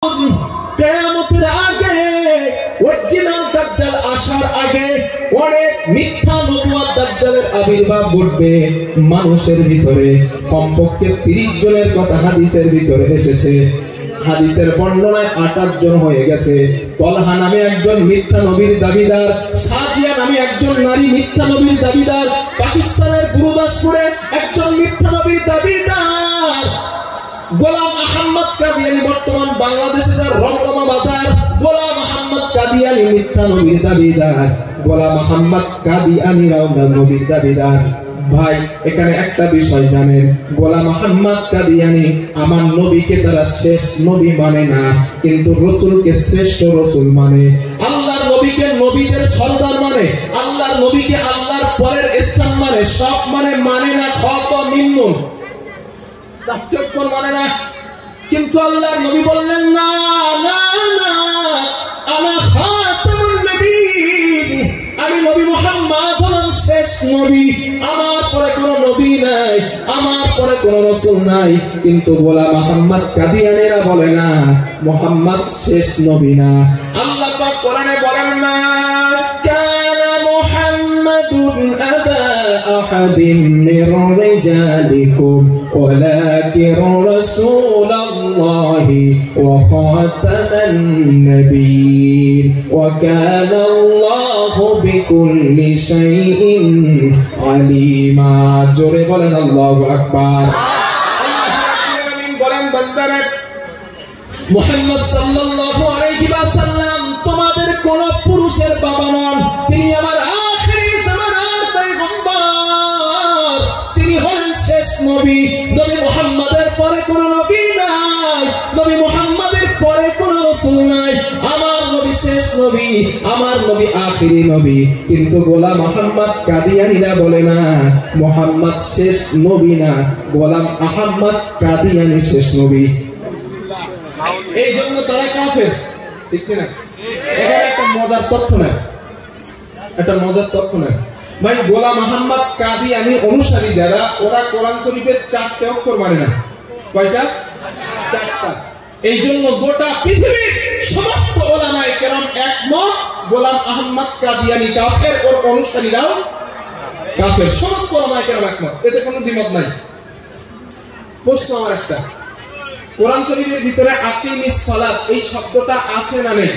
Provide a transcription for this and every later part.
কিয়ামতের আগে অরিজিনাল দাজ্জাল আসার আগে অনেক মিথ্যা নবুয়ত দাজ্জালের আবির্ভাব ঘটবে মানুষের ভিতরে। কমপক্ষে 30 জনের কথা হাদিসের ভিতরে এসেছে। হাদিসের বর্ণনায় 28 জন হয়ে গেছে। তলহা নামে একজন মিথ্যা নবীর দাবিদার, সাজিয়া নামে একজন নারী মিথ্যা নবীর দাবিদার, পাকিস্তানের গুরুদাসপুরে একজন মিথ্যা নবীর দাবিদার, গোলাম আহমদ কাদিয়ানী বর্তমান বাংলাদেশে যার রমরমা বাজার, গোলাম আহমদ কাদিয়ানী মিথ্যা নবীর দাবিদার, গোলাম আহমদ কাদিয়ানীরাও নবীর দাবিদার। ভাই এখানে একটা বিষয় জানেন, গোলাম আহমদ কাদিয়ানী আমার নবীকে তারা শেষ নবী মানে না, কিন্তু রাসূলকে শ্রেষ্ঠ রাসূল মানে, আল্লাহর নবীকে নবীদের সর্দার মানে, আল্লাহর নবীকে আল্লাহর পরের স্থান মানে, সব মানে না, খত মিম্মুন সাবচক্কর মানে না। কিন্তু আল্লাহর নবী বললেন না না না, আনা খাতামুন নবীয়্যিন, আমি নবী মুহাম্মদ হলাম শেষ নবী, আমার পরে কোনো নবী নাই, আমার পরে কোনো রাসূল নাই। কিন্তু গোলাম আহমদ কাদিয়ানীরা বলে না মুহাম্মদ শেষ নবী না। আল্লাহ পাক কোরআনে বলেন না কানা মুহাম্মাদুন আবা আহাদিন মির রিজালিকুম ওয়ালাকিন রাসূলুল্লাহি ওয়া খাতামান নাবিয়্যিন ওয়া কানা আল্লাহু বিকুল্লি শাইইন আলিমা। জোরে বলেন আল্লাহু আকবার। আমিন বলেন বান্দারা, মুহাম্মদ সাল্লাল্লাহু আলাইহি ওয়াসাল্লাম তোমাদের কোন পুরুষের বাবা নন, তিনি আমার আখিরি জামানার পয়গম্বর, তিনি হলেন শেষ নবী। নবী মুহাম্মাদের পরে কোন নবী নাই, নবী মুহাম্মাদের পরে কোন রাসূল নাই, আমার নবী শেষ নবী, আমার নবী আখিরি নবী। কিন্তু গোলাম আহমদ কাদিয়ানীরা বলে না মুহাম্মদ শেষ নবী না, গোলাম আহমদ কাদিয়ানী শেষ নবী। এই জন্য তারা কাফের, ঠিক না? এখানে একটা মজার তথ্য নেই, একটা মজার তথ্য নেই ভাই। গোলাম আহমদ কাদিয়ানী অনুসারী যারা, ওরা কোরআন শরীফের 4টে অক্ষর মানে না। কয়টা? 4টা। এই জন্য গোটা পৃথিবীর সমস্ত উলামায়ে কেরাম একমত গোলাম আহমদ কাদিয়ানী কাফের, ওর অনুসারীরাও কাফের, সমস্ত উলামায়ে কেরাম একমত, এতে কোনো দ্বিমত নাই। প্রশ্ন আমার একটা, কোরআন শরীফের ভিতরে আকিমিস সালাত এই শব্দটা আছে না নেই?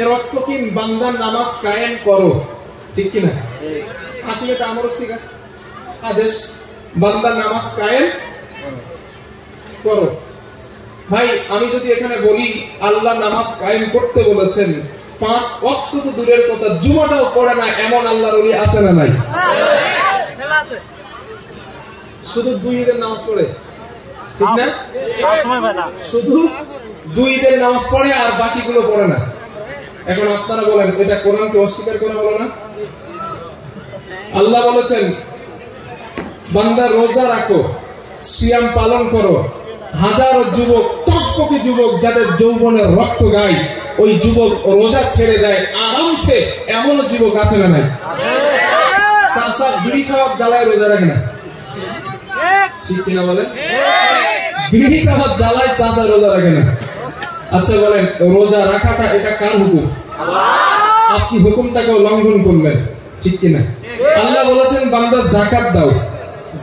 এর অর্থ কি? বান্দার নামাজ কায়েম করো, ঠিক কি না? আকিমটা আমর সিগা আদেশ, বান্দার নামাজ কায়েম করো। ভাই আমি যদি এখানে বলি আল্লাহ নামাজ কায়েম করতে বলেছেন, 5 ওয়াক্ত তো দূরের কথা, জুমাটাও পড়ে না এমন আল্লাহর ওলি আছে না নাই? শুধু 2 ঈদের নামাজ পড়ে, ঠিক না? শুধু 2 ঈদের নামাজ পড়ে আর বাকিগুলো পড়ে না। এখন আপনারা বলেন এটা কোরআনকে অস্বীকার করে বলো না? আল্লাহ বলেছেন বান্দা রোজা রাখো, সিয়াম পালন করো। হাজারো যুবক, টকটকে যুবক যাদের যৌবনের রক্ত গায়, ওই যুবক রোজা ছেড়ে দেয় আরামসে, এমন যুবক আছে না নাই? চাচা বিড়ি খাওয়ার জ্বালায় রোজা রাখে না, ঠিক কিনা বলেন? বিড়ি খাওয়ার জ্বালায় চাচা রোজা রাখে না। আচ্ছা বলেন রোজা রাখাটা এটা কার হুকুম? আপনি হুকুমটাকেও লঙ্ঘন করলেন, ঠিক কিনা? আল্লাহ বলেছেন বান্দা যাকাত দাও,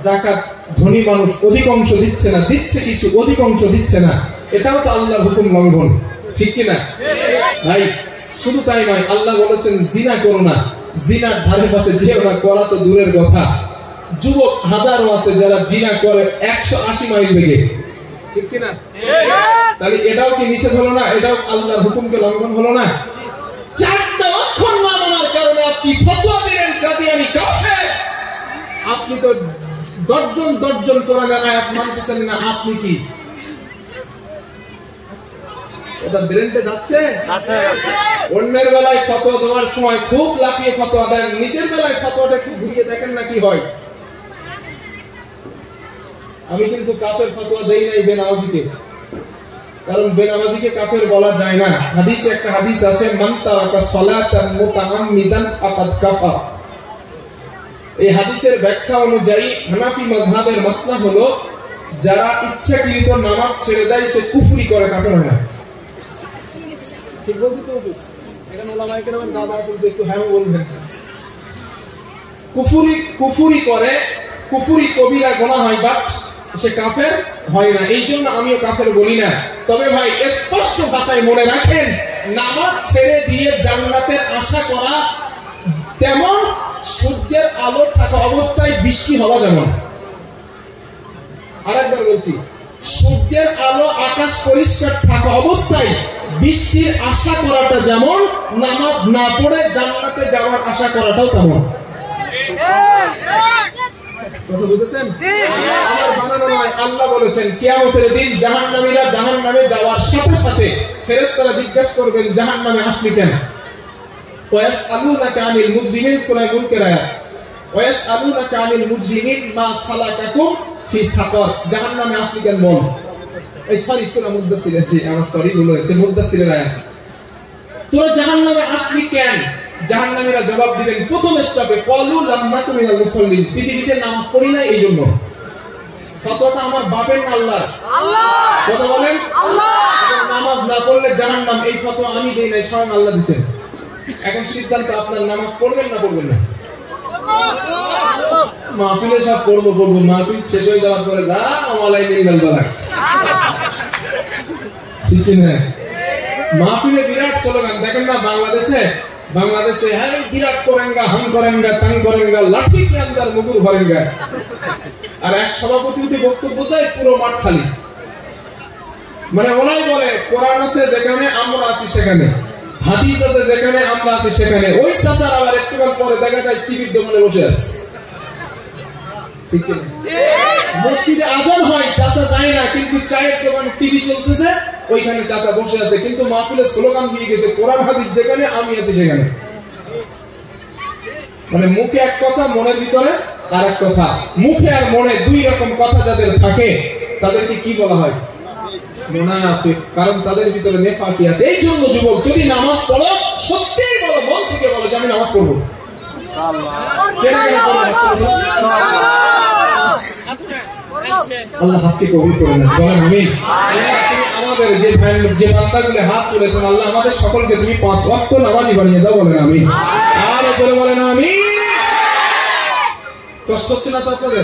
যাকাত ধনী মানুষ অধিকাংশ দিচ্ছে না, দিচ্ছে কিছু, অধিকাংশ দিচ্ছে না, এটাও তো আল্লাহর হুকুম লঙ্ঘন, ঠিক কিনা ভাই? শুধু তাই নয়, আল্লাহ বলেছেন জিনা করো না, জিনার ধারে পাশে যেও না, করা তো দূরের কথা। যুবক হাজারো আছে যারা জিনা করে 180 মাইল বেগে, ঠিক কিনা? তাহলে এটাও কি নিষেধ হলো না? এটাও আল্লাহর হুকুমকে লঙ্ঘন হলো না? 4টা অক্ষর না মানার কারণে আপনি ফতোয়া দিলেন কাদিয়ানী কাফের। আপনি তো দর্জন কোরআনের আয়াত মানতেছেন না, আপনি কি এটা ব্রেনতে যাচ্ছে? অন্যের বেলায় ফতোয়া দেওয়ার সময় খুব লাফিয়ে ফতোয়া দেন, নিজের বেলায় ফতোয়াটা একটু ঘুরিয়ে দেখেন না কি হয়। আমি কিন্তু কাফের ফতোয়া দেই নাই বেনামাজিকে, কারণ বেনামাজিকে কাফের বলা যায় না। হাদিসে একটা হাদিস আছে মান তারাকা সালাতান মুতাআম্মিদান ফাকাদ কাফার। এই হাদিসের ব্যাখ্যা অনুযায়ী হানাফি মাযহাবের মাসলা হলো যারা ইচ্ছাকৃত নামাজ ছেড়ে দেয় সে কুফরি করে, কাফের হয় না। ঠিক বলছি তো? এখানে ওলামায়ে কেরামের দাদা আসলে একটু হ্যাঁ বলবেন। কুফরি করে, কুফরি কবিরা গুনাহ হয়, বাট সে কাফের হয় না। এই জন্য আমিও কাফের বলি না। তবে ভাই স্পষ্ট ভাষায় মনে রাখেন, নামাজ ছেড়ে দিয়ে জান্নাতের আশা করা তেমন সূর্যের আলো থাকা অবস্থায় বৃষ্টি হওয়া যেমন। আরেকবার বলছি, সূর্যের আলো আকাশ পরিষ্কার থাকা অবস্থায় বৃষ্টির আশা করাটা যেমন, নামাজ না পড়ে জান্নাতে যাওয়ার আশা করাটাও তেমন। কথা বুঝেছেন? আমার বানানো নয়, আল্লাহ বলেছেন কিয়ামতের দিন জাহান্নামীরা জাহান্নামে যাওয়ার সাথে সাথে ফেরেশতারা জিজ্ঞাসা করবেন জাহান্নামে আসলি কেন? ওয়াসআলুনাকা আনিল মুজরিমিন, সূরা মুলকের আয়াত। ওয়াসআলুনাকা আনিল মুজরিমিন মা সালাকাকুম ফি সাকার, জাহান্নামে আসলি কেন বল। এই সরি সূরা মুদ্দাসসির আছে, আমার সরি ভুল হয়েছে, মুদ্দাসসিরের আয়াত। তোরা জাহান্নামে আসলি কেন? জাহান্নামীরা জবাব দিবেন প্রথম স্টেপে, ক্বালু লাম নাকু মিনাল মুসাল্লিন, পৃথিবীতে নামাজ পড়ি না এই জন্য। ফতোয়াটা আমার বাপের না আল্লাহর? আল্লাহ। কথা বলেন আল্লাহ। নামাজ না পড়লে জাহান্নাম, এই ফতোয়া আমি দেই নাই, স্বয়ং আল্লাহ দিবেন। এখন সিদ্ধান্ত আপনার, নামাজ পড়বেন না পড়বেন না? মাহফিলে সব পড়বো, মাহফিল শেষ হয়ে যাওয়ার পরে যা আমালাই নিঙ্গাল বালাক, ঠিক না? মাহফিলে বিরাট স্লোগান দেখেন না বাংলাদেশে হ্যাঁ বিরাট করেঙ্গা, হাম করেঙ্গা, তাং করেঙ্গা, লাঠি কে আন্দার মুগুর ভরেঙ্গা। আর এক সভাপতি উঠে বক্তব্য দেয়, পুরো মাঠ খালি। মানে ওরাই বলে কোরআন আছে যেখানে আমরা আছি সেখানে, হাদিস আছে যেখানে আমরা আছি সেখানে। ওই চাচার আবার একটুখান পরে দেখা যায় টিভির দোকানে বসে আছে। মসজিদে আজান হয়, চাচা যায় না, কিন্তু চায়ের দোকানে টিভি চলতেছে, ওইখানে চাচা বসে আছে। কিন্তু মাহফিলে স্লোগান দিয়ে গেছে কোরআন হাদিস যেখানে আমি আছি সেখানে। মানে মুখে এক কথা, মনের ভিতরে আরেক কথা। মুখে আর মনে দুই রকম কথা যাদের থাকে তাদেরকে কি বলা হয়? মুনাফিক। কারণ তাদের ভিতরে নেফাকি আছে। এই জন্য যুবক, যদি নামাজ পড়ো সত্যিই বলো, মন থেকে বলো যে আমি নামাজ পড়বো। আল্লাহ হাতকে কবুল করে নেন, বলেন আমিন। আমাদের যে বান্দাগুলো হাত তুলেছেন, আল্লাহ আমাদের সকলকে তুমি 5 ওয়াক্ত নামাজি বানিয়ে দাও, বলেন আমিন। আর জোরে বলেন আমিন। কষ্ট হচ্ছে না তো আপনাদের?